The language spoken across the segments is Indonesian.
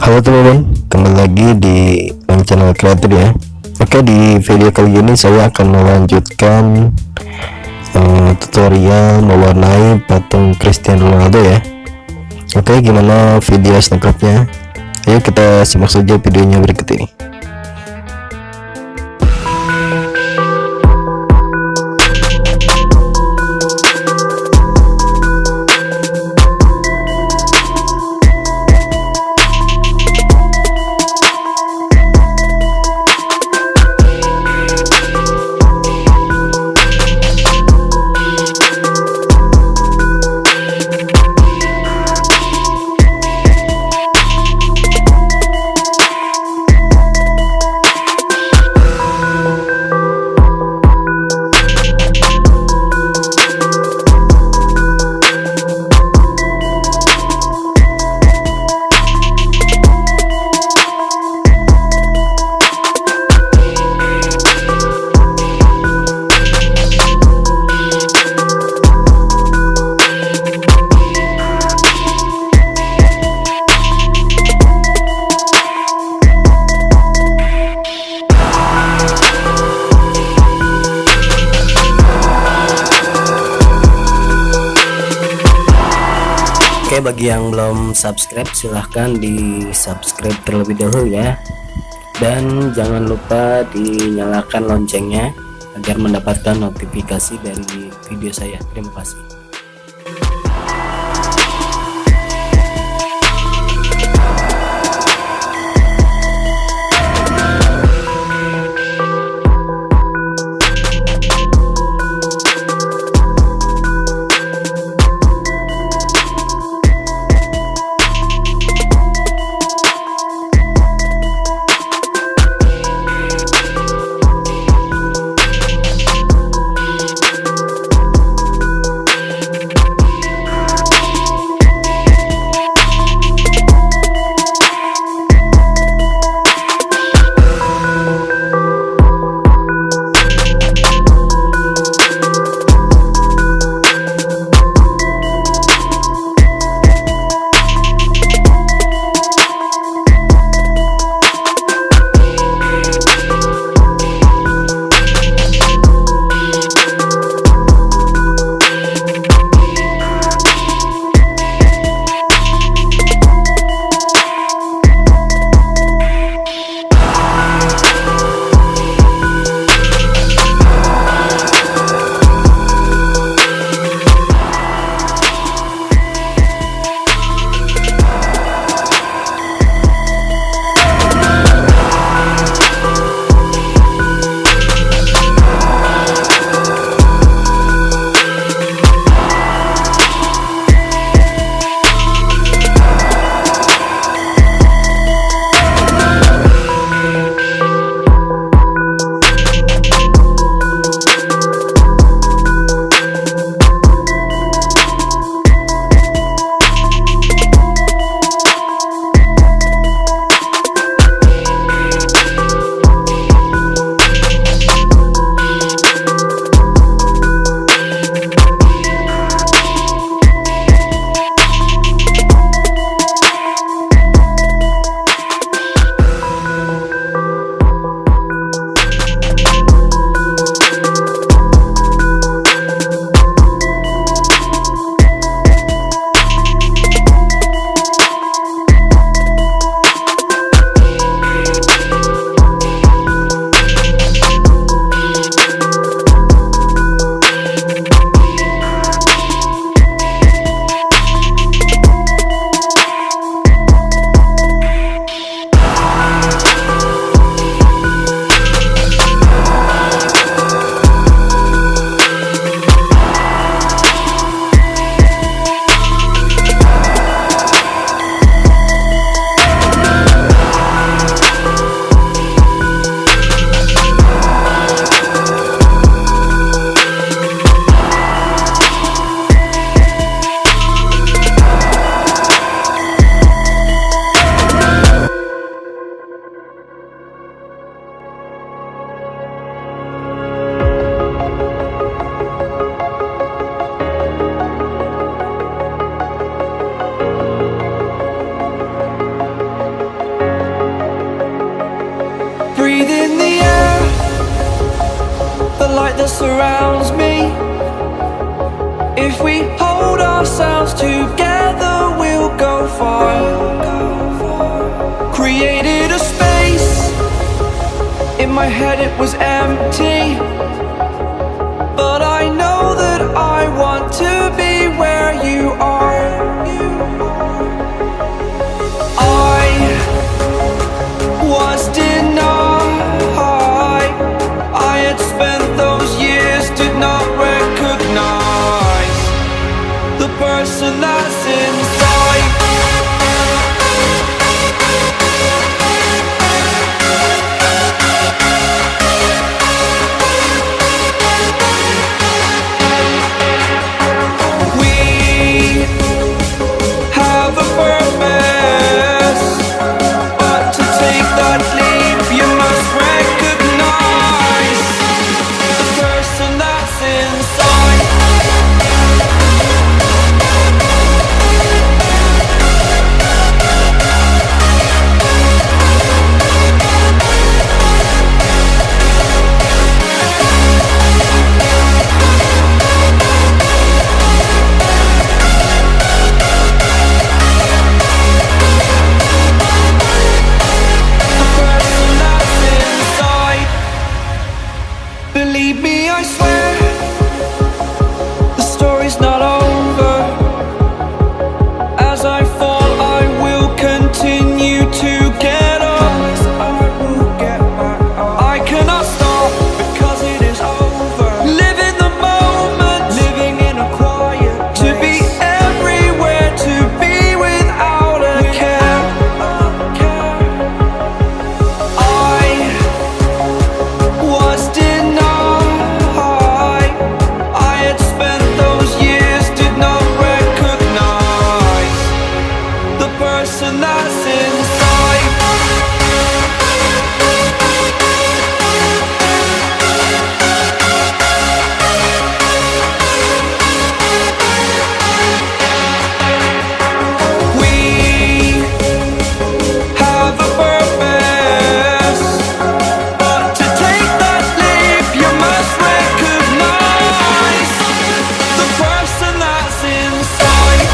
Halo teman-teman, kembali lagi di channel kreator ya. Oke, di video kali ini saya akan melanjutkan tutorial mewarnai patung Cristiano Ronaldo ya. Oke, gimana video selengkapnya? Ayo kita simak saja videonya berikut ini. Oke, bagi yang belum subscribe silahkan di subscribe terlebih dahulu ya, dan jangan lupa dinyalakan loncengnya agar mendapatkan notifikasi dari video saya. Terima kasih. surrounds me. If we hold ourselves together, we'll go far. Created a space. In my head it was empty, but I know that I want to be where you are. I was denied. I had spent those years, did not recognize the person that's inside. We have a purpose, but to take that leap you must recognize the person that's inside. Believe me, I swear, the story's not over. As I fall, I will continue to get up. I cannot stop because it is over. Live in the moment, living in a quiet place. To be everywhere, to be without a care. I was denied. I had spent those years, did not recognize the person that's inside. We have a purpose, but to take that leap you must recognize the person that's inside.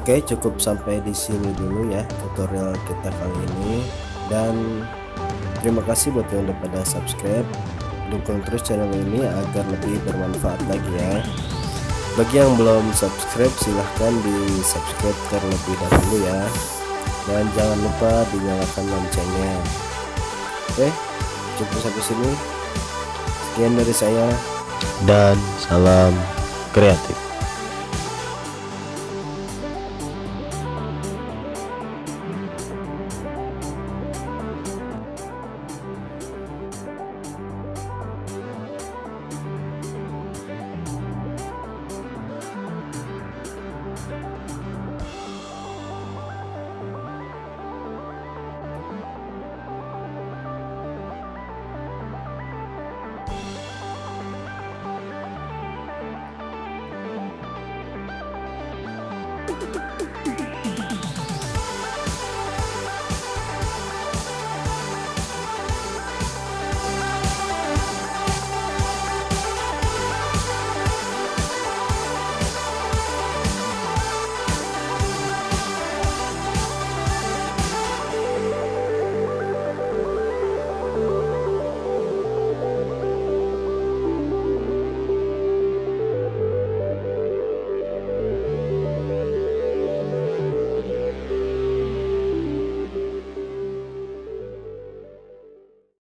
Oke, cukup sampai di sini dulu ya tutorial kita kali ini, dan terima kasih buat yang udah pada subscribe. Dukung terus channel ini agar lebih bermanfaat lagi ya. Bagi yang belum subscribe, silahkan di subscribe terlebih dahulu ya, dan jangan lupa dinyalakan loncengnya. Oke, cukup sampai sini. Sekian dari saya, dan salam kreatif.